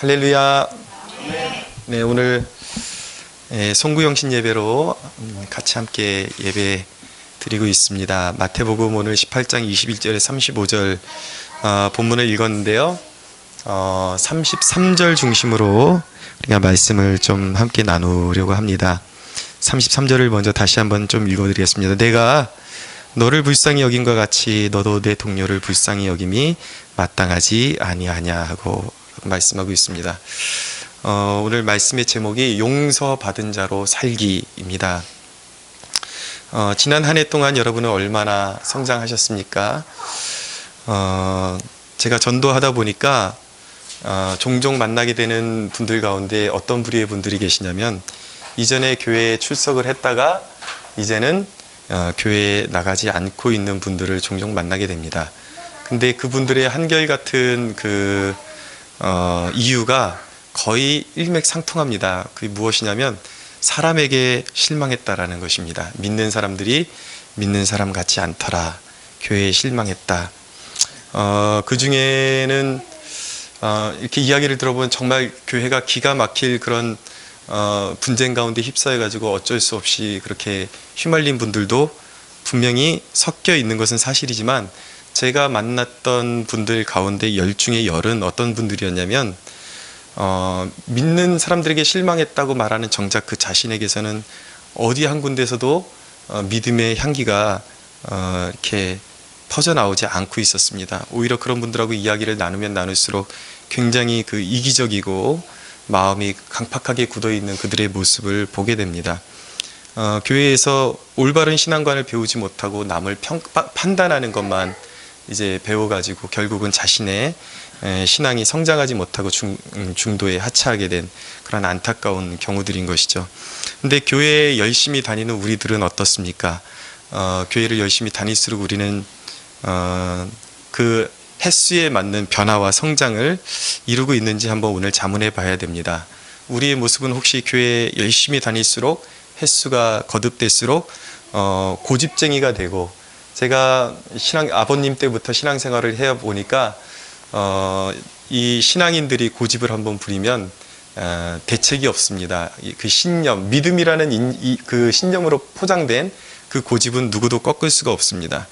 할렐루야. 네, 오늘 송구영신 예배로 같이 함께 예배 드리고 있습니다. 마태복음 오늘 18장 21절에 35절 본문을 읽었는데요. 33절 중심으로 우리가 말씀을 좀 함께 나누려고 합니다. 33절을 먼저 다시 한번 좀 읽어드리겠습니다. 내가 너를 불쌍히 여김과 같이 너도 내 동료를 불쌍히 여김이 마땅하지 아니하냐 하고 말씀하고 있습니다. 오늘 말씀의 제목이 용서받은 자로 살기입니다. 지난 한 해 동안 여러분은 얼마나 성장하셨습니까? 제가 전도하다 보니까 종종 만나게 되는 분들 가운데 어떤 부류의 분들이 계시냐면 이전에 교회에 출석을 했다가 이제는 교회에 나가지 않고 있는 분들을 종종 만나게 됩니다. 근데 그분들의 한결같은 이유가 거의 일맥상통합니다. 그게 무엇이냐면 사람에게 실망했다라는 것입니다. 믿는 사람들이 믿는 사람 같지 않더라. 교회에 실망했다. 그 중에는 이렇게 이야기를 들어보면 정말 교회가 기가 막힐 그런 분쟁 가운데 휩싸여가지고 어쩔 수 없이 그렇게 휘말린 분들도 분명히 섞여 있는 것은 사실이지만 제가 만났던 분들 가운데 10 중에 10은 어떤 분들이었냐면 믿는 사람들에게 실망했다고 말하는 정작 그 자신에게서는 어디 한 군데서도 믿음의 향기가 이렇게 퍼져나오지 않고 있었습니다. 오히려 그런 분들하고 이야기를 나누면 나눌수록 굉장히 이기적이고 마음이 강팍하게 굳어있는 그들의 모습을 보게 됩니다. 교회에서 올바른 신앙관을 배우지 못하고 남을 판단하는 것만 이제 배워가지고 결국은 자신의 신앙이 성장하지 못하고 중도에 하차하게 된 그런 안타까운 경우들인 것이죠. 근데 교회에 열심히 다니는 우리들은 어떻습니까? 교회를 열심히 다닐수록 우리는 그 횟수에 맞는 변화와 성장을 이루고 있는지 한번 오늘 자문해 봐야 됩니다. 우리의 모습은 혹시 교회에 열심히 다닐수록 횟수가 거듭될수록 고집쟁이가 되고, 제가 아버님 때부터 신앙생활을 해 보니까 이 신앙인들이 고집을 한번 부리면 대책이 없습니다. 그 신념, 믿음이라는 그 신념으로 포장된 그 고집은 누구도 꺾을 수가 없습니다.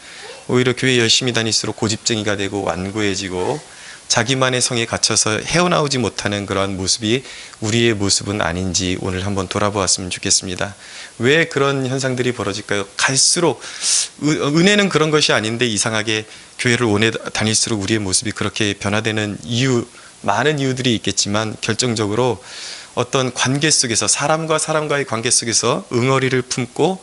오히려 교회 열심히 다닐수록 고집쟁이가 되고 완고해지고 자기만의 성에 갇혀서 헤어나오지 못하는 그러한 모습이 우리의 모습은 아닌지 오늘 한번 돌아보았으면 좋겠습니다. 왜 그런 현상들이 벌어질까요? 갈수록 은혜는 그런 것이 아닌데 이상하게 교회를 오래 다닐수록 우리의 모습이 그렇게 변화되는 이유, 많은 이유들이 있겠지만 결정적으로 어떤 관계 속에서, 사람과 사람과의 관계 속에서 응어리를 품고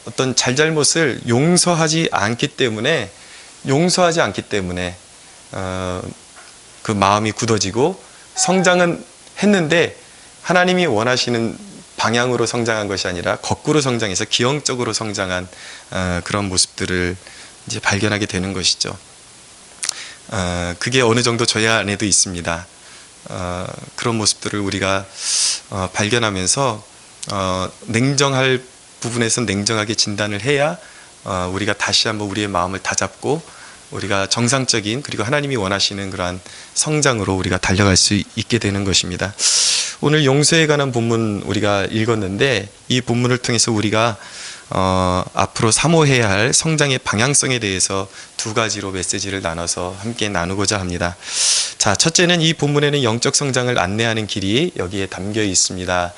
어떤 잘잘못을 용서하지 않기 때문에 그 마음이 굳어지고 성장은 했는데 하나님이 원하시는 방향으로 성장한 것이 아니라 거꾸로 성장해서 기형적으로 성장한 그런 모습들을 이제 발견하게 되는 것이죠. 그게 어느 정도 저희 안에도 있습니다. 그런 모습들을 우리가 발견하면서 냉정할 부분에서 냉정하게 진단을 해야 우리가 다시 한번 우리의 마음을 다잡고 우리가 정상적인, 그리고 하나님이 원하시는 그러한 성장으로 우리가 달려갈 수 있게 되는 것입니다. 오늘 용서에 관한 본문 우리가 읽었는데 이 본문을 통해서 우리가 앞으로 사모해야 할 성장의 방향성에 대해서 두 가지로 메시지를 나눠서 함께 나누고자 합니다. 자, 첫째는 이 본문에는 영적 성장을 안내하는 길이 여기에 담겨 있습니다.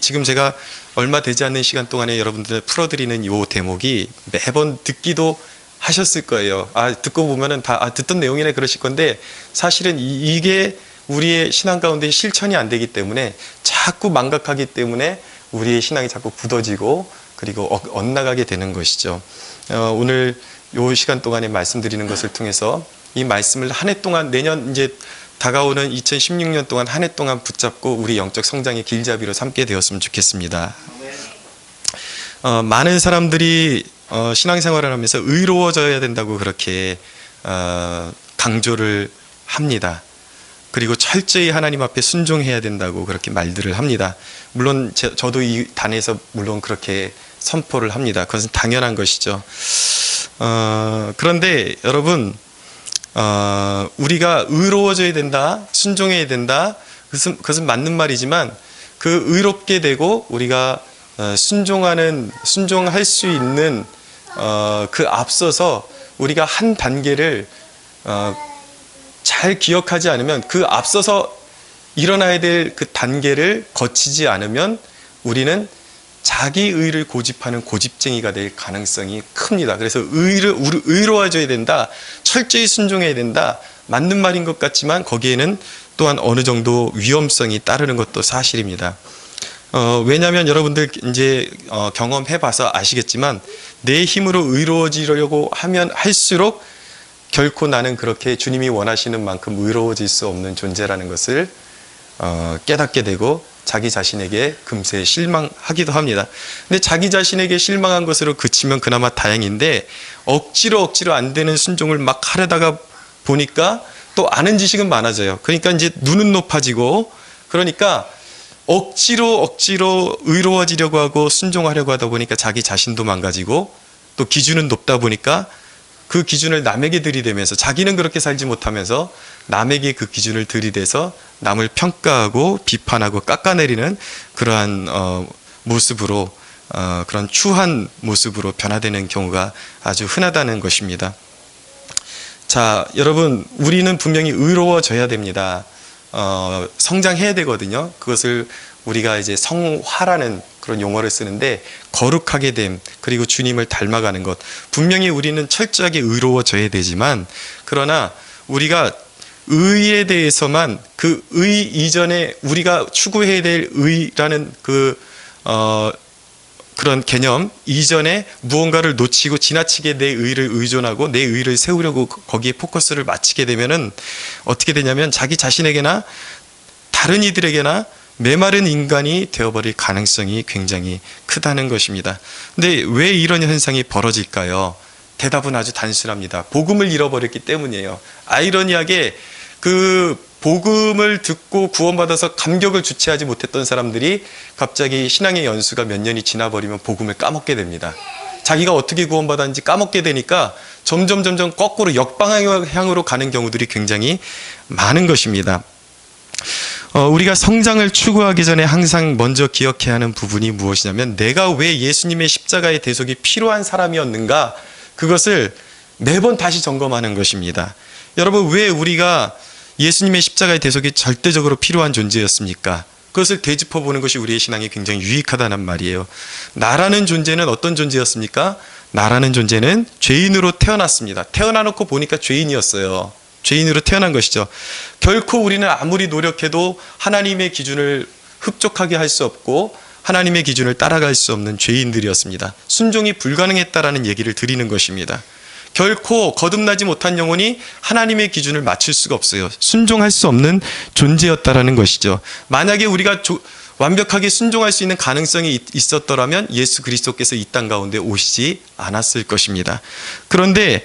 지금 제가 얼마 되지 않는 시간 동안에 여러분들 풀어드리는 이 대목이 매번 듣기도 하셨을 거예요. 듣고 보면은 듣던 내용이네 그러실 건데 사실은 이게 우리의 신앙 가운데 실천이 안 되기 때문에 자꾸 망각하기 때문에 우리의 신앙이 자꾸 굳어지고 그리고 엇나가게 되는 것이죠. 오늘 이 시간 동안에 말씀드리는 것을 통해서 이 말씀을 한 해 동안, 내년 이제 다가오는 2016년 동안 한 해 동안 붙잡고 우리 영적 성장의 길잡이로 삼게 되었으면 좋겠습니다. 많은 사람들이 신앙생활을 하면서 의로워져야 된다고 그렇게 강조를 합니다. 그리고 철저히 하나님 앞에 순종해야 된다고 그렇게 말들을 합니다. 물론 저도 이 단에서 물론 그렇게 선포를 합니다. 그것은 당연한 것이죠. 그런데 여러분, 우리가 의로워져야 된다, 순종해야 된다. 그것은 맞는 말이지만 그 의롭게 되고 우리가 순종할 수 있는 그 앞서서 우리가 한 단계를 잘 기억하지 않으면, 그 앞서서 일어나야 될 그 단계를 거치지 않으면 우리는 자기 의를 고집하는 고집쟁이가 될 가능성이 큽니다. 그래서 의로워져야 된다, 철저히 순종해야 된다, 맞는 말인 것 같지만 거기에는 또한 어느 정도 위험성이 따르는 것도 사실입니다. 왜냐하면 여러분들 이제 경험해봐서 아시겠지만 내 힘으로 의로워지려고 하면 할수록 결코 나는 그렇게 주님이 원하시는 만큼 의로워질 수 없는 존재라는 것을 깨닫게 되고 자기 자신에게 금세 실망하기도 합니다. 근데 자기 자신에게 실망한 것으로 그치면 그나마 다행인데, 억지로 안 되는 순종을 막 하려다가 보니까 또 아는 지식은 많아져요. 그러니까 이제 눈은 높아지고, 그러니까 억지로 의로워지려고 하고 순종하려고 하다 보니까 자기 자신도 망가지고, 또 기준은 높다 보니까 그 기준을 남에게 들이대면서 자기는 그렇게 살지 못하면서 남에게 그 기준을 들이대서 남을 평가하고 비판하고 깎아내리는 그러한 모습으로, 그런 추한 모습으로 변화되는 경우가 아주 흔하다는 것입니다. 자, 여러분, 우리는 분명히 의로워져야 됩니다. 성장해야 되거든요. 그것을 우리가 이제 성화라는 그런 용어를 쓰는데, 거룩하게 됨, 그리고 주님을 닮아가는 것. 분명히 우리는 철저하게 의로워져야 되지만, 그러나 우리가 의에 대해서만, 그 의 이전에 우리가 추구해야 될 의라는 그런 개념 이전에 무언가를 놓치고 지나치게 내 의를 의존하고 내 의를 세우려고 거기에 포커스를 맞추게 되면은 어떻게 되냐면 자기 자신에게나 다른 이들에게나 메마른 인간이 되어버릴 가능성이 굉장히 크다는 것입니다. 근데 왜 이런 현상이 벌어질까요? 대답은 아주 단순합니다. 복음을 잃어버렸기 때문이에요. 아이러니하게 그 복음을 듣고 구원받아서 감격을 주체하지 못했던 사람들이 갑자기 신앙의 연수가 몇 년이 지나버리면 복음을 까먹게 됩니다. 자기가 어떻게 구원받았는지 까먹게 되니까 점점 거꾸로 역방향으로 가는 경우들이 굉장히 많은 것입니다. 우리가 성장을 추구하기 전에 항상 먼저 기억해야 하는 부분이 무엇이냐면, 내가 왜 예수님의 십자가의 대속이 필요한 사람이었는가, 그것을 매번 다시 점검하는 것입니다. 여러분, 왜 우리가 예수님의 십자가의 대속이 절대적으로 필요한 존재였습니까? 그것을 되짚어보는 것이 우리의 신앙에 굉장히 유익하다는 말이에요. 나라는 존재는 어떤 존재였습니까? 나라는 존재는 죄인으로 태어났습니다. 태어나놓고 보니까 죄인이었어요. 죄인으로 태어난 것이죠. 결코 우리는 아무리 노력해도 하나님의 기준을 흡족하게 할 수 없고 하나님의 기준을 따라갈 수 없는 죄인들이었습니다. 순종이 불가능했다라는 얘기를 드리는 것입니다. 결코 거듭나지 못한 영혼이 하나님의 기준을 맞출 수가 없어요. 순종할 수 없는 존재였다라는 것이죠. 만약에 우리가 완벽하게 순종할 수 있는 가능성이 있었더라면 예수 그리스도께서 이 땅 가운데 오시지 않았을 것입니다. 그런데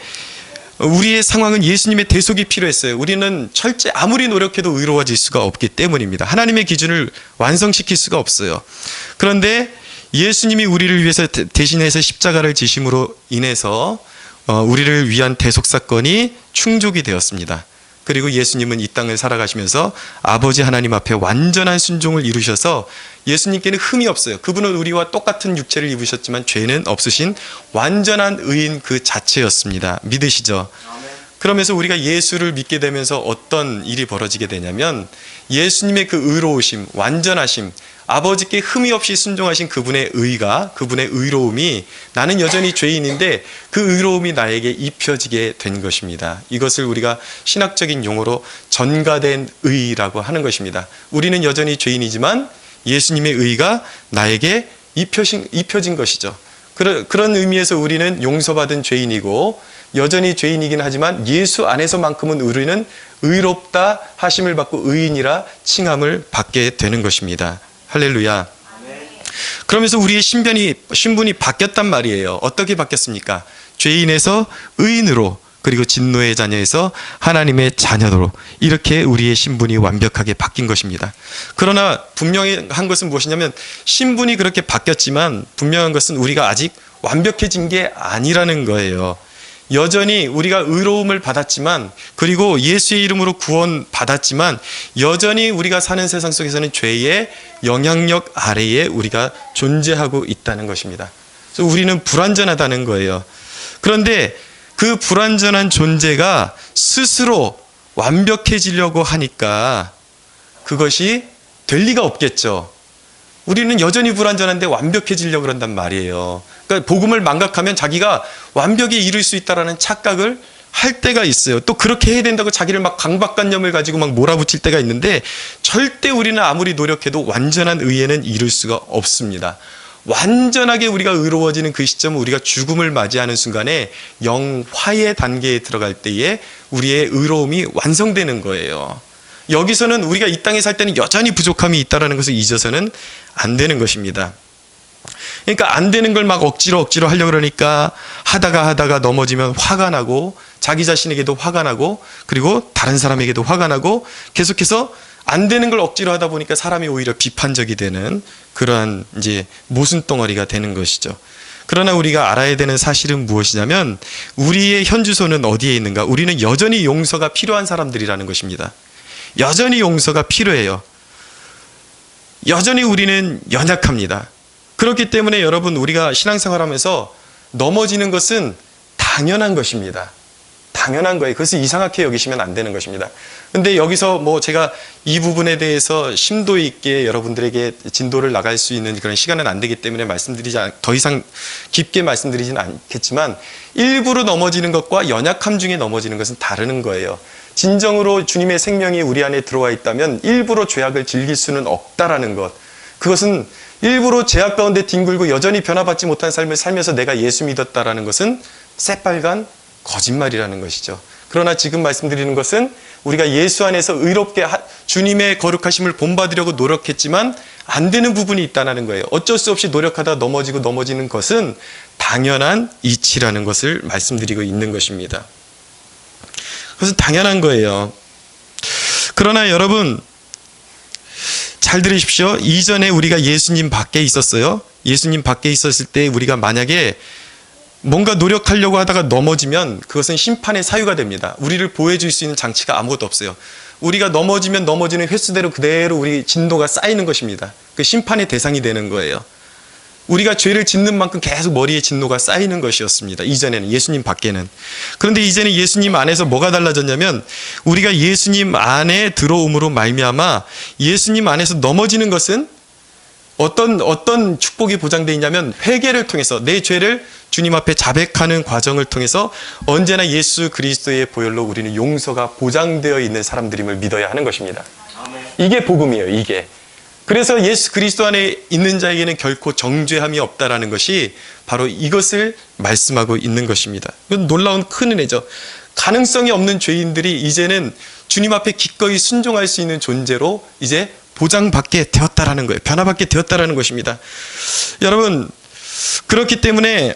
우리의 상황은 예수님의 대속이 필요했어요. 우리는 아무리 노력해도 의로워질 수가 없기 때문입니다. 하나님의 기준을 완성시킬 수가 없어요. 그런데 예수님이 우리를 위해서 대신해서 십자가를 지심으로 인해서 우리를 위한 대속 사건이 충족이 되었습니다. 그리고 예수님은 이 땅을 살아가시면서 아버지 하나님 앞에 완전한 순종을 이루셔서 예수님께는 흠이 없어요. 그분은 우리와 똑같은 육체를 입으셨지만 죄는 없으신 완전한 의인 그 자체였습니다. 믿으시죠? 그러면서 우리가 예수를 믿게 되면서 어떤 일이 벌어지게 되냐면, 예수님의 그 의로우심, 완전하심, 아버지께 흠이 없이 순종하신 그분의 의가, 그분의 의로움이, 나는 여전히 죄인인데 그 의로움이 나에게 입혀지게 된 것입니다. 이것을 우리가 신학적인 용어로 전가된 의라고 하는 것입니다. 우리는 여전히 죄인이지만 예수님의 의가 나에게 입혀진 것이죠. 그런 의미에서 우리는 용서받은 죄인이고 여전히 죄인이긴 하지만 예수 안에서만큼은 우리는 의롭다 하심을 받고 의인이라 칭함을 받게 되는 것입니다. 할렐루야. 그러면서 우리의 신분이 바뀌었단 말이에요. 어떻게 바뀌었습니까? 죄인에서 의인으로, 그리고 진노의 자녀에서 하나님의 자녀로, 이렇게 우리의 신분이 완벽하게 바뀐 것입니다. 그러나 분명한 것은 무엇이냐면, 신분이 그렇게 바뀌었지만 분명한 것은 우리가 아직 완벽해진 게 아니라는 거예요. 여전히 우리가 의로움을 받았지만, 그리고 예수의 이름으로 구원 받았지만 여전히 우리가 사는 세상 속에서는 죄의 영향력 아래에 우리가 존재하고 있다는 것입니다. 그래서 우리는 불완전하다는 거예요. 그런데 그 불완전한 존재가 스스로 완벽해지려고 하니까 그것이 될 리가 없겠죠. 우리는 여전히 불완전한데 완벽해지려고 그런단 말이에요. 그러니까 복음을 망각하면 자기가 완벽히 이룰 수 있다라는 착각을 할 때가 있어요. 또 그렇게 해야 된다고 자기를 막 강박관념을 가지고 막 몰아붙일 때가 있는데, 절대 우리는 아무리 노력해도 완전한 의에는 이룰 수가 없습니다. 완전하게 우리가 의로워지는 그 시점은 우리가 죽음을 맞이하는 순간에 영화의 단계에 들어갈 때에 우리의 의로움이 완성되는 거예요. 여기서는 우리가 이 땅에 살 때는 여전히 부족함이 있다는 것을 잊어서는 안 되는 것입니다. 그러니까 안 되는 걸 막 억지로 하려고 그러니까 하다가 넘어지면 화가 나고, 자기 자신에게도 화가 나고, 그리고 다른 사람에게도 화가 나고, 계속해서 안 되는 걸 억지로 하다 보니까 사람이 오히려 비판적이 되는 그러한 이제 모순덩어리가 되는 것이죠. 그러나 우리가 알아야 되는 사실은 무엇이냐면, 우리의 현주소는 어디에 있는가? 우리는 여전히 용서가 필요한 사람들이라는 것입니다. 여전히 용서가 필요해요. 여전히 우리는 연약합니다. 그렇기 때문에 여러분, 우리가 신앙생활하면서 넘어지는 것은 당연한 것입니다. 당연한 거예요. 그것을 이상하게 여기시면 안 되는 것입니다. 근데 여기서 뭐 제가 이 부분에 대해서 심도 있게 여러분들에게 진도를 나갈 수 있는 그런 시간은 안 되기 때문에 더 이상 깊게 말씀드리지는 않겠지만, 일부러 넘어지는 것과 연약함 중에 넘어지는 것은 다른 거예요. 진정으로 주님의 생명이 우리 안에 들어와 있다면 일부러 죄악을 즐길 수는 없다라는 것. 그것은 일부러 죄악 가운데 뒹굴고 여전히 변화받지 못한 삶을 살면서 내가 예수 믿었다라는 것은 새빨간 거짓말이라는 것이죠. 그러나 지금 말씀드리는 것은 우리가 예수 안에서 의롭게 주님의 거룩하심을 본받으려고 노력했지만 안 되는 부분이 있다는 거예요. 어쩔 수 없이 노력하다 넘어지는 것은 당연한 이치라는 것을 말씀드리고 있는 것입니다. 그것은 당연한 거예요. 그러나 여러분, 잘 들으십시오. 이전에 우리가 예수님 밖에 있었어요. 예수님 밖에 있었을 때 우리가 만약에 뭔가 노력하려고 하다가 넘어지면 그것은 심판의 사유가 됩니다. 우리를 보호해줄 수 있는 장치가 아무것도 없어요. 우리가 넘어지면 넘어지는 횟수대로 그대로 우리 진노가 쌓이는 것입니다. 그 심판의 대상이 되는 거예요. 우리가 죄를 짓는 만큼 계속 머리에 진노가 쌓이는 것이었습니다. 이전에는, 예수님 밖에는. 그런데 이제는 예수님 안에서 뭐가 달라졌냐면, 우리가 예수님 안에 들어옴으로 말미암아 예수님 안에서 넘어지는 것은 어떤 축복이 보장되어 있냐면, 회개를 통해서 내 죄를 주님 앞에 자백하는 과정을 통해서 언제나 예수 그리스도의 보혈로 우리는 용서가 보장되어 있는 사람들임을 믿어야 하는 것입니다. 이게 복음이에요. 이게. 그래서 예수 그리스도 안에 있는 자에게는 결코 정죄함이 없다라는 것이 바로 이것을 말씀하고 있는 것입니다. 이건 놀라운 큰 은혜죠. 가능성이 없는 죄인들이 이제는 주님 앞에 기꺼이 순종할 수 있는 존재로 이제 보장받게 되었다라는 거예요. 변화받게 되었다라는 것입니다. 여러분, 그렇기 때문에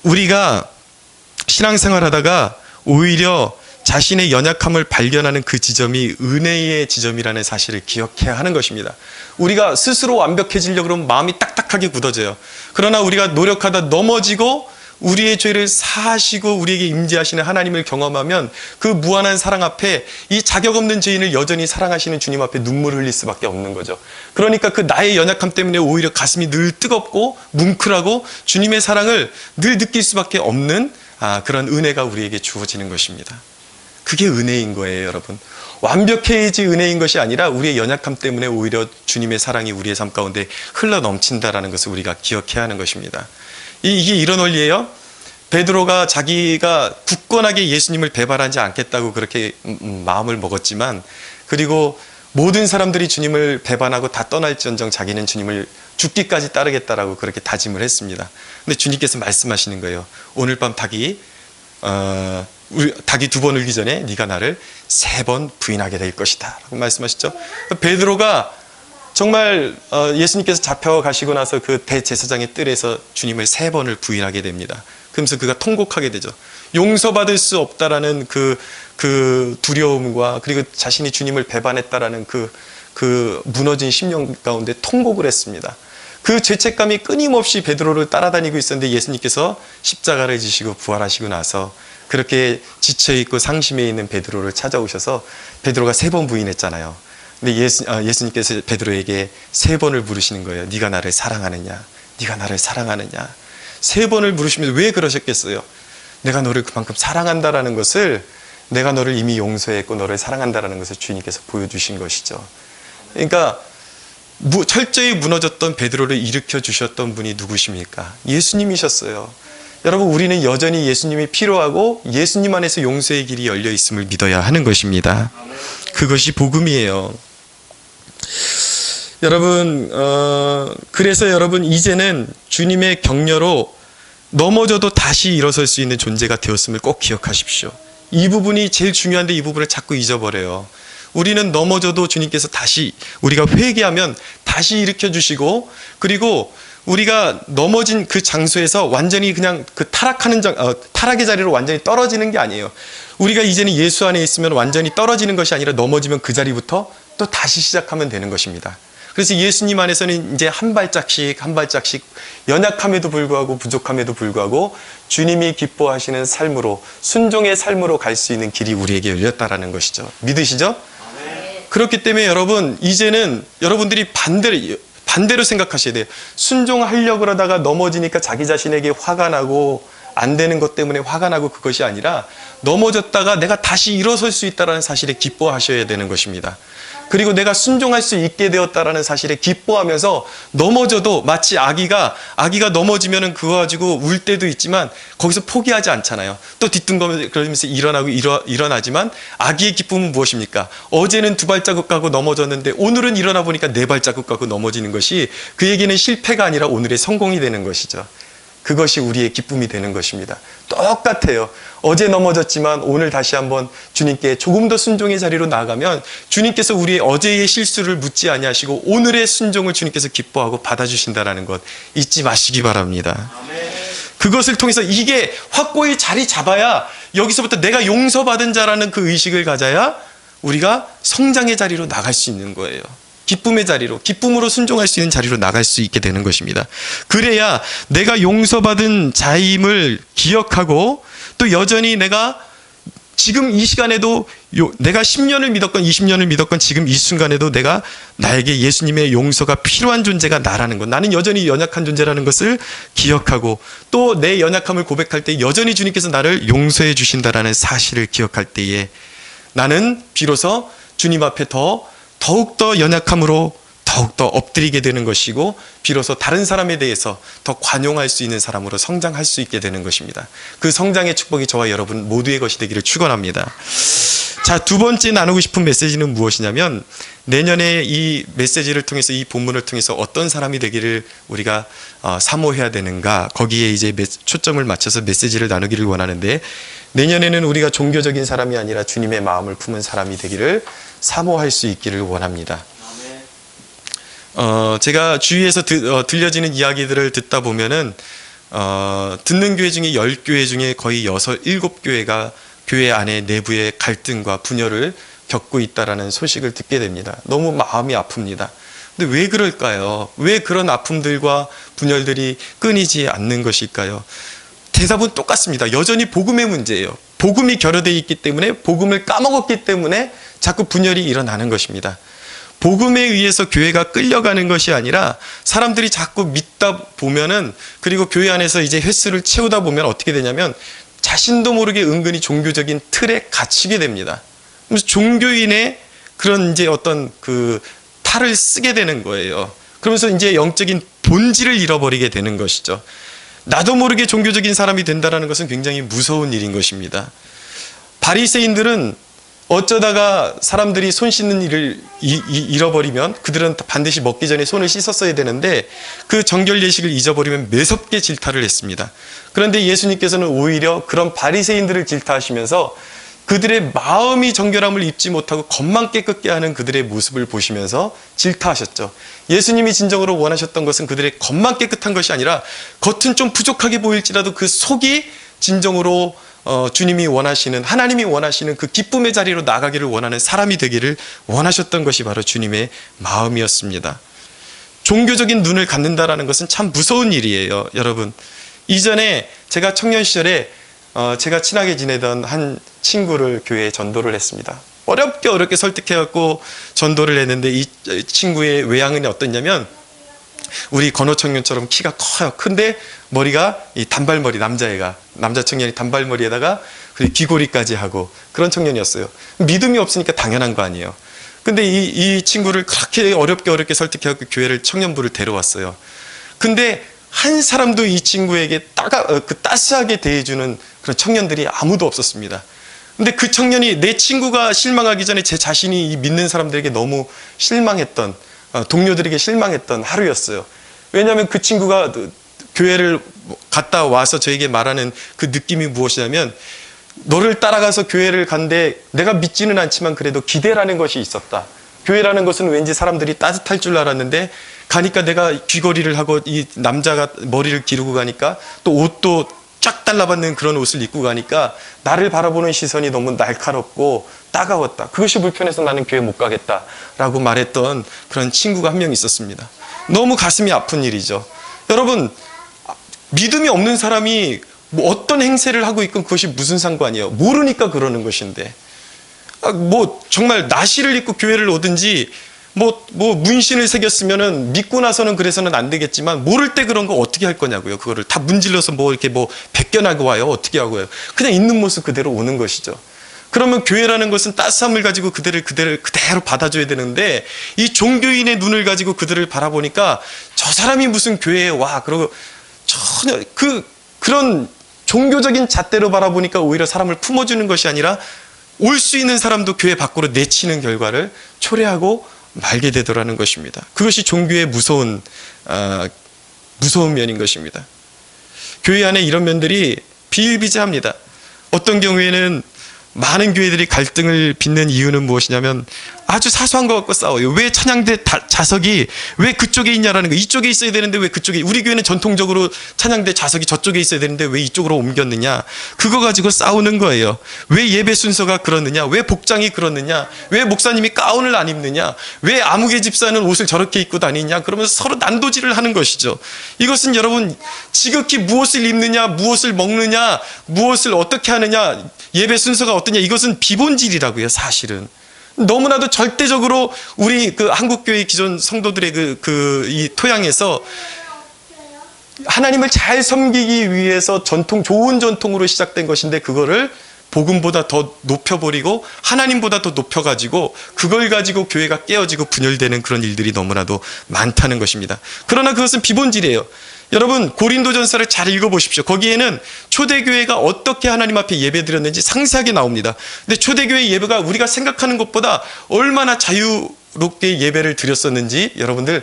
우리가 신앙생활 하다가 오히려 자신의 연약함을 발견하는 그 지점이 은혜의 지점이라는 사실을 기억해야 하는 것입니다. 우리가 스스로 완벽해지려고 그러면 마음이 딱딱하게 굳어져요. 그러나 우리가 노력하다 넘어지고 우리의 죄를 사하시고 우리에게 임재하시는 하나님을 경험하면 그 무한한 사랑 앞에 이 자격 없는 죄인을 여전히 사랑하시는 주님 앞에 눈물을 흘릴 수밖에 없는 거죠. 그러니까 그 나의 연약함 때문에 오히려 가슴이 늘 뜨겁고 뭉클하고 주님의 사랑을 늘 느낄 수밖에 없는 그런 은혜가 우리에게 주어지는 것입니다. 그게 은혜인 거예요, 여러분. 완벽해야지 은혜인 것이 아니라 우리의 연약함 때문에 오히려 주님의 사랑이 우리의 삶 가운데 흘러 넘친다라는 것을 우리가 기억해야 하는 것입니다. 이게 이런 원리예요. 베드로가 자기가 굳건하게 예수님을 배반하지 않겠다고 그렇게 마음을 먹었지만, 그리고 모든 사람들이 주님을 배반하고 다 떠날지언정 자기는 주님을 죽기까지 따르겠다라고 그렇게 다짐을 했습니다. 근데 주님께서 말씀하시는 거예요. 오늘 밤 닭이 2번 울기 전에 네가 나를 3번 부인하게 될 것이다 라고 말씀하셨죠. 베드로가 정말 예수님께서 잡혀가시고 나서 그 대제사장의 뜰에서 주님을 3번을 부인하게 됩니다. 그러면서 그가 통곡하게 되죠. 용서받을 수 없다라는 그 두려움과, 그리고 자신이 주님을 배반했다라는 그 무너진 심령 가운데 통곡을 했습니다. 그 죄책감이 끊임없이 베드로를 따라다니고 있었는데 예수님께서 십자가를 지시고 부활하시고 나서 그렇게 지쳐있고 상심해 있는 베드로를 찾아오셔서 베드로가 3번 부인했잖아요. 근데 예수님께서 베드로에게 3번을 물으시는 거예요. 네가 나를 사랑하느냐? 네가 나를 사랑하느냐? 3번을 물으시면서 왜 그러셨겠어요? 내가 너를 그만큼 사랑한다라는 것을, 내가 너를 이미 용서했고 너를 사랑한다라는 것을 주님께서 보여주신 것이죠. 그러니까 철저히 무너졌던 베드로를 일으켜 주셨던 분이 누구십니까? 예수님이셨어요. 여러분, 우리는 여전히 예수님이 필요하고 예수님 안에서 용서의 길이 열려 있음을 믿어야 하는 것입니다. 그것이 복음이에요. 여러분, 그래서 여러분, 이제는 주님의 격려로 넘어져도 다시 일어설 수 있는 존재가 되었음을 꼭 기억하십시오. 이 부분이 제일 중요한데 이 부분을 자꾸 잊어버려요. 우리는 넘어져도 주님께서 다시, 우리가 회개하면 다시 일으켜 주시고, 그리고 우리가 넘어진 그 장소에서 완전히 그냥 그 타락의 자리로 완전히 떨어지는 게 아니에요. 우리가 이제는 예수 안에 있으면 완전히 떨어지는 것이 아니라 넘어지면 그 자리부터 또 다시 시작하면 되는 것입니다. 그래서 예수님 안에서는 이제 한 발짝씩 한 발짝씩 연약함에도 불구하고 부족함에도 불구하고 주님이 기뻐하시는 삶으로, 순종의 삶으로 갈 수 있는 길이 우리에게 열렸다라는 것이죠. 믿으시죠? 네. 그렇기 때문에 여러분, 이제는 여러분들이 반대로 생각하셔야 돼요. 순종하려고 그러다가 넘어지니까 자기 자신에게 화가 나고 안 되는 것 때문에 화가 나고 그것이 아니라 넘어졌다가 내가 다시 일어설 수 있다는 사실에 기뻐하셔야 되는 것입니다. 그리고 내가 순종할 수 있게 되었다는 사실에 기뻐하면서 넘어져도 마치 아기가 넘어지면은 그거 가지고 울 때도 있지만 거기서 포기하지 않잖아요. 또 뒤뚱거리면서 일어나고 일어나지만 아기의 기쁨은 무엇입니까? 어제는 2발자국 가고 넘어졌는데 오늘은 일어나 보니까 4발자국 가고 넘어지는 것이 그에게는 실패가 아니라 오늘의 성공이 되는 것이죠. 그것이 우리의 기쁨이 되는 것입니다. 똑같아요. 어제 넘어졌지만 오늘 다시 한번 주님께 조금 더 순종의 자리로 나아가면 주님께서 우리의 어제의 실수를 묻지 아니하시고 오늘의 순종을 주님께서 기뻐하고 받아주신다는 것 잊지 마시기 바랍니다. 그것을 통해서 이게 확고히 자리 잡아야 여기서부터 내가 용서받은 자라는 그 의식을 가져야 우리가 성장의 자리로 나갈 수 있는 거예요. 기쁨의 자리로, 기쁨으로 순종할 수 있는 자리로 나갈 수 있게 되는 것입니다. 그래야 내가 용서받은 자임을 기억하고 또 여전히 내가 지금 이 시간에도 내가 10년을 믿었건 20년을 믿었건 지금 이 순간에도 내가 나에게 예수님의 용서가 필요한 존재가 나라는 것, 나는 여전히 연약한 존재라는 것을 기억하고 또 내 연약함을 고백할 때 여전히 주님께서 나를 용서해 주신다라는 사실을 기억할 때에 나는 비로소 주님 앞에 더욱더 연약함으로 더욱더 엎드리게 되는 것이고 비로소 다른 사람에 대해서 더 관용할 수 있는 사람으로 성장할 수 있게 되는 것입니다. 그 성장의 축복이 저와 여러분 모두의 것이 되기를 축원합니다. 자, 2번째 나누고 싶은 메시지는 무엇이냐면 내년에 이 메시지를 통해서 이 본문을 통해서 어떤 사람이 되기를 우리가 사모해야 되는가, 거기에 이제 초점을 맞춰서 메시지를 나누기를 원하는데 내년에는 우리가 종교적인 사람이 아니라 주님의 마음을 품은 사람이 되기를 사모할 수 있기를 원합니다. 제가 주위에서 들려지는 이야기들을 듣다 보면은 듣는 교회 중에 10교회 중에 거의 6, 7교회가 교회 안에 내부의 갈등과 분열을 겪고 있다라는 소식을 듣게 됩니다. 너무 마음이 아픕니다. 근데 왜 그럴까요? 왜 그런 아픔들과 분열들이 끊이지 않는 것일까요? 대답은 똑같습니다. 여전히 복음의 문제예요. 복음이 결여되어 있기 때문에, 복음을 까먹었기 때문에 자꾸 분열이 일어나는 것입니다. 복음에 의해서 교회가 끌려가는 것이 아니라 사람들이 자꾸 믿다 보면은, 그리고 교회 안에서 이제 횟수를 채우다 보면 어떻게 되냐면 자신도 모르게 은근히 종교적인 틀에 갇히게 됩니다. 그래서 종교인의 그런 이제 어떤 그 탈을 쓰게 되는 거예요. 그러면서 이제 영적인 본질을 잃어버리게 되는 것이죠. 나도 모르게 종교적인 사람이 된다는 것은 굉장히 무서운 일인 것입니다. 바리새인들은 어쩌다가 사람들이 손 씻는 일을 잃어버리면 그들은 반드시 먹기 전에 손을 씻었어야 되는데 그 정결 예식을 잊어버리면 매섭게 질타를 했습니다. 그런데 예수님께서는 오히려 그런 바리새인들을 질타하시면서 그들의 마음이 정결함을 입지 못하고 겉만 깨끗게 하는 그들의 모습을 보시면서 질타하셨죠. 예수님이 진정으로 원하셨던 것은 그들의 겉만 깨끗한 것이 아니라 겉은 좀 부족하게 보일지라도 그 속이 진정으로 주님이 원하시는, 하나님이 원하시는 그 기쁨의 자리로 나가기를 원하는 사람이 되기를 원하셨던 것이 바로 주님의 마음이었습니다. 종교적인 눈을 갖는다라는 것은 참 무서운 일이에요, 여러분. 이전에 제가 청년 시절에 제가 친하게 지내던 한 친구를 교회에 전도를 했습니다. 어렵게 설득해갖고 전도를 했는데 이 친구의 외양은 어떠냐면 우리 건호 청년처럼 키가 커요. 근데 머리가 이 단발머리, 남자 청년이 단발머리에다가 귀고리까지 하고 그런 청년이었어요. 믿음이 없으니까 당연한 거 아니에요. 근데 이 친구를 그렇게 어렵게 설득해갖고 교회를 청년부를 데려왔어요. 근데 한 사람도 이 친구에게 따스하게 대해주는 그런 청년들이 아무도 없었습니다. 근데 그 청년이 내 친구가 실망하기 전에 제 자신이 이 믿는 사람들에게 너무 실망했던, 동료들에게 실망했던 하루였어요. 왜냐하면 그 친구가 교회를 갔다 와서 저에게 말하는 그 느낌이 무엇이냐면, 너를 따라가서 교회를 간데 내가 믿지는 않지만 그래도 기대라는 것이 있었다. 교회라는 것은 왠지 사람들이 따뜻할 줄 알았는데 가니까 내가 귀걸이를 하고 이 남자가 머리를 기르고 가니까 또 옷도 쫙 달라붙는 그런 옷을 입고 가니까 나를 바라보는 시선이 너무 날카롭고 따가웠다. 그것이 불편해서 나는 교회 못 가겠다라고 말했던 그런 친구가 한 명 있었습니다. 너무 가슴이 아픈 일이죠. 여러분, 믿음이 없는 사람이 뭐 어떤 행세를 하고 있건 그것이 무슨 상관이에요. 모르니까 그러는 것인데, 뭐 정말 나시를 입고 교회를 오든지 뭐 문신을 새겼으면은 믿고 나서는 그래서는 안 되겠지만, 모를 때 그런 거 어떻게 할 거냐고요. 그거를 다 문질러서 이렇게 벗겨나고 와요. 어떻게 하고요. 그냥 있는 모습 그대로 오는 것이죠. 그러면 교회라는 것은 따스함을 가지고 그대로 받아줘야 되는데, 이 종교인의 눈을 가지고 그들을 바라보니까 저 사람이 무슨 교회에 와, 그러고 전혀 그런 종교적인 잣대로 바라보니까 오히려 사람을 품어주는 것이 아니라 올 수 있는 사람도 교회 밖으로 내치는 결과를 초래하고 말게 되더라는 것입니다. 그것이 종교의 무서운 면인 것입니다. 교회 안에 이런 면들이 비일비재합니다. 어떤 경우에는 많은 교회들이 갈등을 빚는 이유는 무엇이냐면 아주 사소한 것 갖고 싸워요. 왜 찬양대 좌석이 왜 그쪽에 있냐라는 거. 이쪽에 있어야 되는데 왜 그쪽에, 우리 교회는 전통적으로 찬양대 좌석이 저쪽에 있어야 되는데 왜 이쪽으로 옮겼느냐. 그거 가지고 싸우는 거예요. 왜 예배 순서가 그렇느냐, 왜 복장이 그렇느냐, 왜 목사님이 가운을 안 입느냐, 왜 아무개 집사는 옷을 저렇게 입고 다니냐, 그러면서 서로 난도질을 하는 것이죠. 이것은 여러분, 지극히 무엇을 입느냐, 무엇을 먹느냐, 무엇을 어떻게 하느냐, 예배 순서가 어떠냐, 이것은 비본질이라고요. 사실은 너무나도 절대적으로 우리 그 한국교회 기존 성도들의 이 토양에서 하나님을 잘 섬기기 위해서 좋은 전통으로 시작된 것인데, 그거를 복음보다 더 높여버리고 하나님보다 더 높여가지고 그걸 가지고 교회가 깨어지고 분열되는 그런 일들이 너무나도 많다는 것입니다. 그러나 그것은 비본질이에요. 여러분, 고린도전서를 잘 읽어보십시오. 거기에는 초대교회가 어떻게 하나님 앞에 예배드렸는지 상세하게 나옵니다. 근데 초대교회 예배가 우리가 생각하는 것보다 얼마나 자유롭게 예배를 드렸었는지 여러분들,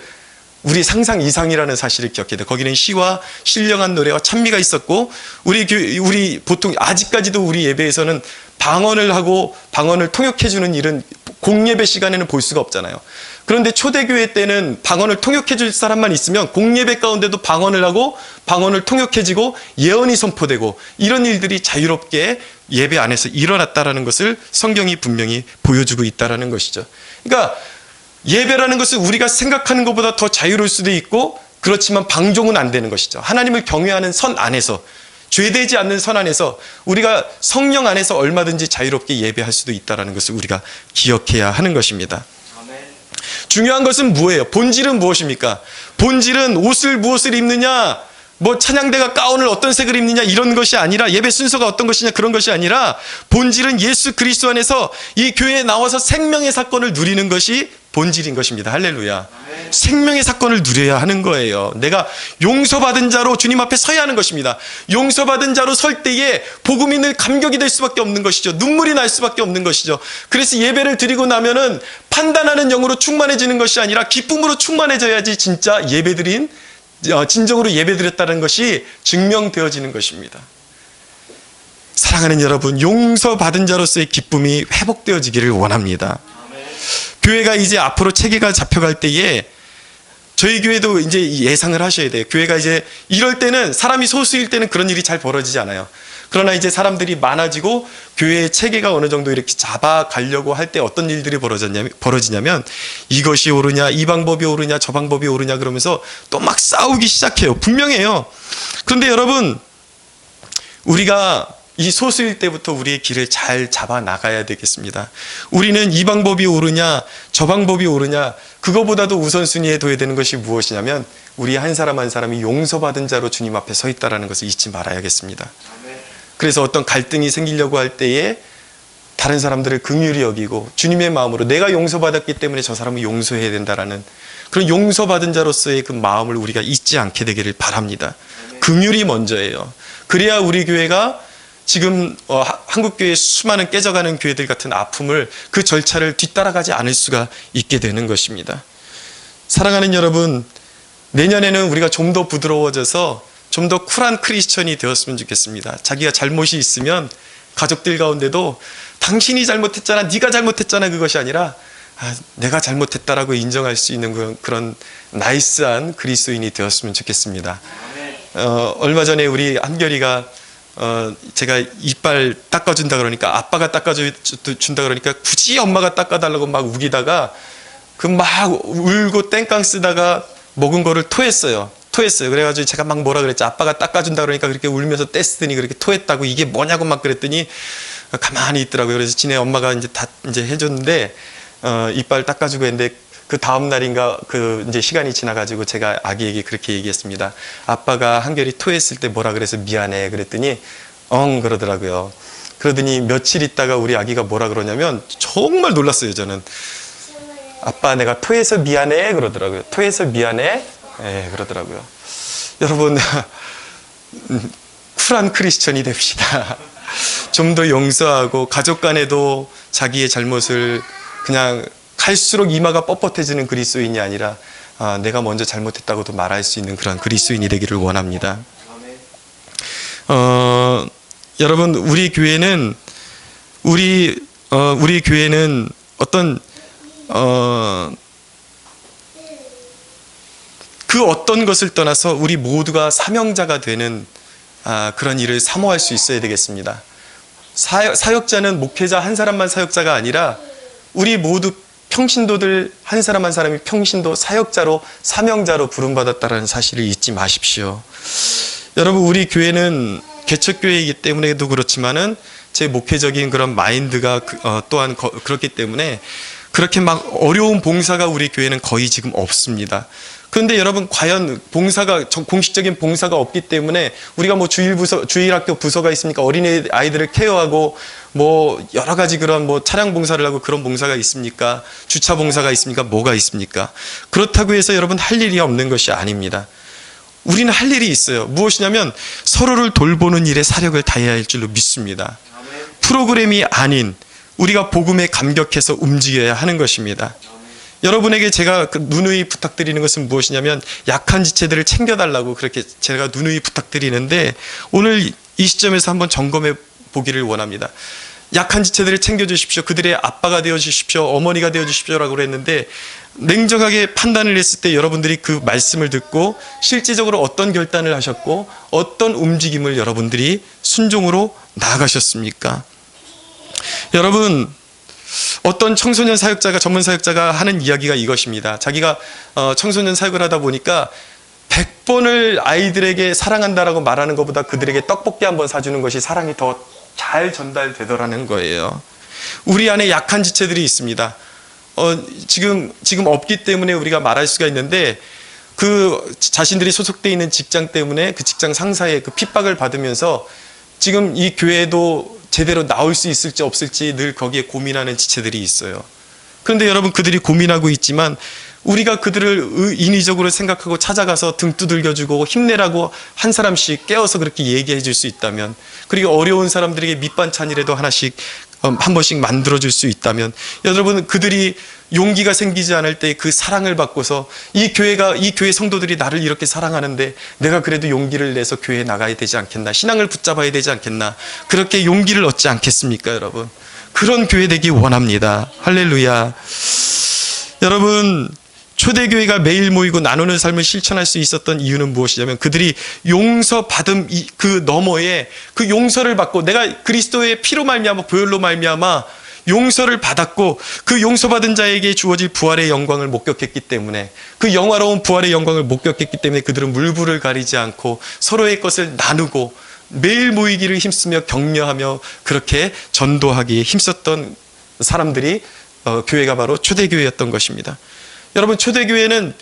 우리 상상 이상이라는 사실을 기억해야 돼요. 거기는 시와 신령한 노래와 찬미가 있었고, 우리 보통 아직까지도 우리 예배에서는 방언을 하고 방언을 통역해주는 일은 공예배 시간에는 볼 수가 없잖아요. 그런데 초대교회 때는 방언을 통역해줄 사람만 있으면 공예배 가운데도 방언을 하고 방언을 통역해지고 예언이 선포되고 이런 일들이 자유롭게 예배 안에서 일어났다라는 것을 성경이 분명히 보여주고 있다라는 것이죠. 그러니까 예배라는 것은 우리가 생각하는 것보다 더 자유로울 수도 있고, 그렇지만 방종은 안 되는 것이죠. 하나님을 경외하는 선 안에서, 죄되지 않는 선 안에서 우리가 성령 안에서 얼마든지 자유롭게 예배할 수도 있다는 것을 우리가 기억해야 하는 것입니다. 중요한 것은 뭐예요? 본질은 무엇입니까? 본질은 무엇을 입느냐, 찬양대가 가운을 어떤 색을 입느냐, 이런 것이 아니라, 예배 순서가 어떤 것이냐, 그런 것이 아니라, 본질은 예수 그리스도 안에서 이 교회에 나와서 생명의 사건을 누리는 것이 본질인 것입니다. 할렐루야. 생명의 사건을 누려야 하는 거예요. 내가 용서받은 자로 주님 앞에 서야 하는 것입니다. 용서받은 자로 설 때에 복음이 늘 감격이 될 수밖에 없는 것이죠. 눈물이 날 수밖에 없는 것이죠. 그래서 예배를 드리고 나면은 판단하는 영으로 충만해지는 것이 아니라 기쁨으로 충만해져야지 진짜 진정으로 예배드렸다는 것이 증명되어지는 것입니다. 사랑하는 여러분, 용서받은 자로서의 기쁨이 회복되어지기를 원합니다. 교회가 이제 앞으로 체계가 잡혀갈 때에 저희 교회도 이제 예상을 하셔야 돼요. 교회가 이제 이럴 때는, 사람이 소수일 때는 그런 일이 잘 벌어지지 않아요. 그러나 이제 사람들이 많아지고 교회의 체계가 어느 정도 이렇게 잡아가려고 할 때 어떤 일들이 벌어지냐면 이것이 옳으냐, 이 방법이 옳으냐, 저 방법이 옳으냐 그러면서 또 막 싸우기 시작해요. 분명해요. 그런데 여러분, 우리가 이 소수일 때부터 우리의 길을 잘 잡아 나가야 되겠습니다. 우리는 이 방법이 옳으냐, 저 방법이 옳으냐, 그거보다도 우선순위에 둬야 되는 것이 무엇이냐면 우리 한 사람 한 사람이 용서받은 자로 주님 앞에 서 있다는 것을 잊지 말아야겠습니다. 그래서 어떤 갈등이 생기려고 할 때에 다른 사람들을 긍휼히 여기고 주님의 마음으로 내가 용서받았기 때문에 저 사람을 용서해야 된다라는 그런 용서받은 자로서의 그 마음을 우리가 잊지 않게 되기를 바랍니다. 긍휼이 먼저예요. 그래야 우리 교회가 지금 한국교회의 수많은 깨져가는 교회들 같은 아픔을 그 절차를 뒤따라가지 않을 수가 있게 되는 것입니다. 사랑하는 여러분, 내년에는 우리가 좀 더 부드러워져서 좀 더 쿨한 크리스천이 되었으면 좋겠습니다. 자기가 잘못이 있으면 가족들 가운데도 당신이 잘못했잖아, 네가 잘못했잖아, 그것이 아니라 내가 잘못했다라고 인정할 수 있는 그런 나이스한 그리스도인이 되었으면 좋겠습니다. 얼마 전에 우리 한결이가 제가 이빨 닦아준다 그러니까 아빠가 닦아준다 그러니까 굳이 엄마가 닦아달라고 막 우기다가 그 막 울고 땡깡 쓰다가 먹은 거를 토했어요. 그래가지고 제가 막 뭐라 그랬지. 아빠가 닦아준다 그러니까 그렇게 울면서 떼쓰더니 그렇게 토했다고 이게 뭐냐고 막 그랬더니 가만히 있더라고요. 그래서 지네 엄마가 이제 다 이제 해줬는데 이빨 닦아주고 했는데 그 다음 날인가 그 이제 시간이 지나가지고 제가 아기에게 그렇게 얘기했습니다. 아빠가 한결이 토했을 때 뭐라 그래서 미안해 그랬더니 그러더라고요. 그러더니 며칠 있다가 우리 아기가 뭐라 그러냐면 정말 놀랐어요. 저는 아빠 내가 토해서 미안해 그러더라고요. 토해서 미안해 그러더라고요. 여러분 쿨한 크리스천이 됩시다. 좀 더 용서하고 가족 간에도 자기의 잘못을 그냥 갈수록 이마가 뻣뻣해지는 그리스도인이 아니라 내가 먼저 잘못했다고도 말할 수 있는 그런 그리스도인이 되기를 원합니다. 여러분 우리 교회는 어떤 그 어떤 것을 떠나서 우리 모두가 사명자가 되는 그런 일을 사모할 수 있어야 되겠습니다. 사역자는 목회자 한 사람만 사역자가 아니라 우리 모두 평신도들 한 사람 한 사람이 평신도 사역자로 사명자로 부름받았다는 사실을 잊지 마십시오. 여러분 우리 교회는 개척교회이기 때문에도 그렇지만은 제 목회적인 그런 마인드가 또한 그렇기 때문에 그렇게 막 어려운 봉사가 우리 교회는 거의 지금 없습니다. 그런데 여러분 과연 공식적인 봉사가 없기 때문에 우리가 뭐 주일학교 부서가 있습니까? 어린이 아이들을 케어하고 뭐 여러 가지 그런 뭐 차량 봉사를 하고 그런 봉사가 있습니까? 주차 봉사가 있습니까? 뭐가 있습니까? 그렇다고 해서 여러분 할 일이 없는 것이 아닙니다. 우리는 할 일이 있어요. 무엇이냐면 서로를 돌보는 일에 사력을 다해야 할 줄로 믿습니다. 프로그램이 아닌 우리가 복음에 감격해서 움직여야 하는 것입니다. 여러분에게 제가 누누이 부탁드리는 것은 무엇이냐면 약한 지체들을 챙겨달라고 그렇게 제가 누누이 부탁드리는데 오늘 이 시점에서 한번 점검해 보기를 원합니다. 약한 지체들을 챙겨주십시오. 그들의 아빠가 되어주십시오. 어머니가 되어주십시오라고 그랬는데 냉정하게 판단을 했을 때 여러분들이 그 말씀을 듣고 실질적으로 어떤 결단을 하셨고 어떤 움직임을 여러분들이 순종으로 나아가셨습니까? 여러분 어떤 청소년 사역자가 전문 사역자가 하는 이야기가 이것입니다. 자기가 청소년 사역을 하다 보니까 100번을 아이들에게 사랑한다라고 말하는 것보다 그들에게 떡볶이 한번 사주는 것이 사랑이 더 잘 전달되더라는 거예요. 우리 안에 약한 지체들이 있습니다. 지금 없기 때문에 우리가 말할 수가 있는데 그 자신들이 소속되어 있는 직장 때문에 그 직장 상사의 그 핍박을 받으면서 지금 이 교회도 제대로 나올 수 있을지 없을지 늘 거기에 고민하는 지체들이 있어요. 그런데 여러분 그들이 고민하고 있지만 우리가 그들을 인위적으로 생각하고 찾아가서 등 두들겨주고 힘내라고 한 사람씩 깨워서 그렇게 얘기해 줄 수 있다면 그리고 어려운 사람들에게 밑반찬이라도 하나씩 한 번씩 만들어줄 수 있다면 여러분 그들이 용기가 생기지 않을 때 그 사랑을 받고서 이 교회 성도들이 나를 이렇게 사랑하는데 내가 그래도 용기를 내서 교회에 나가야 되지 않겠나, 신앙을 붙잡아야 되지 않겠나, 그렇게 용기를 얻지 않겠습니까? 여러분 그런 교회 되기 원합니다. 할렐루야. 여러분 초대교회가 매일 모이고 나누는 삶을 실천할 수 있었던 이유는 무엇이냐면 그들이 용서받음 그 너머에 그 용서를 받고 내가 그리스도의 피로 말미암아 보혈로 말미암아 용서를 받았고 그 용서받은 자에게 주어질 부활의 영광을 목격했기 때문에 그 영화로운 부활의 영광을 목격했기 때문에 그들은 물불을 가리지 않고 서로의 것을 나누고 매일 모이기를 힘쓰며 격려하며 그렇게 전도하기에 힘썼던 사람들이 교회가 바로 초대교회였던 것입니다. 여러분, 초대교회는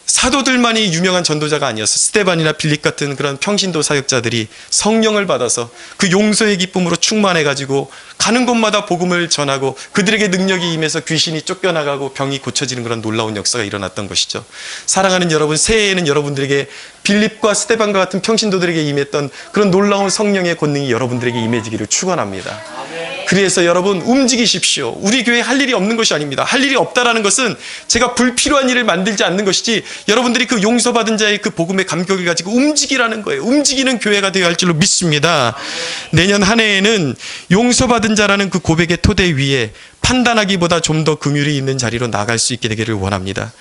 사도들만이 유명한 전도자가 아니었어요. 스데반이나 빌립 같은 그런 평신도 사역자들이 성령을 받아서 그 용서의 기쁨으로 충만해가지고 가는 곳마다 복음을 전하고 그들에게 능력이 임해서 귀신이 쫓겨나가고 병이 고쳐지는 그런 놀라운 역사가 일어났던 것이죠. 사랑하는 여러분, 새해에는 여러분들에게 빌립과 스데반과 같은 평신도들에게 임했던 그런 놀라운 성령의 권능이 여러분들에게 임해지기를 축원합니다. 그래서 여러분 움직이십시오. 우리 교회에 할 일이 없는 것이 아닙니다. 할 일이 없다라는 것은 제가 불필요한 일을 만들지 않는 것이지 여러분들이 그 용서받은 자의 그 복음의 감격을 가지고 움직이라는 거예요. 움직이는 교회가 되어야 할 줄로 믿습니다. 내년 한 해에는 용서받은 자라는 그 고백의 토대 위에 판단하기보다 좀 더 긍휼이 있는 자리로 나갈 수 있게 되기를 원합니다.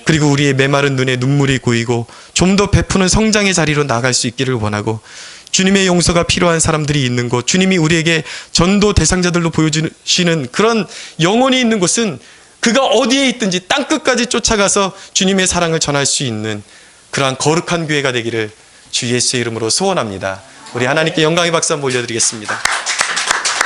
그리고 우리의 메마른 눈에 눈물이 고이고 좀 더 베푸는 성장의 자리로 나갈 수 있기를 원하고 주님의 용서가 필요한 사람들이 있는 곳, 주님이 우리에게 전도 대상자들로 보여주시는 그런 영혼이 있는 곳은 그가 어디에 있든지 땅끝까지 쫓아가서 주님의 사랑을 전할 수 있는 그러한 거룩한 교회가 되기를 주 예수의 이름으로 소원합니다. 우리 하나님께 영광의 박수 한번 올려드리겠습니다.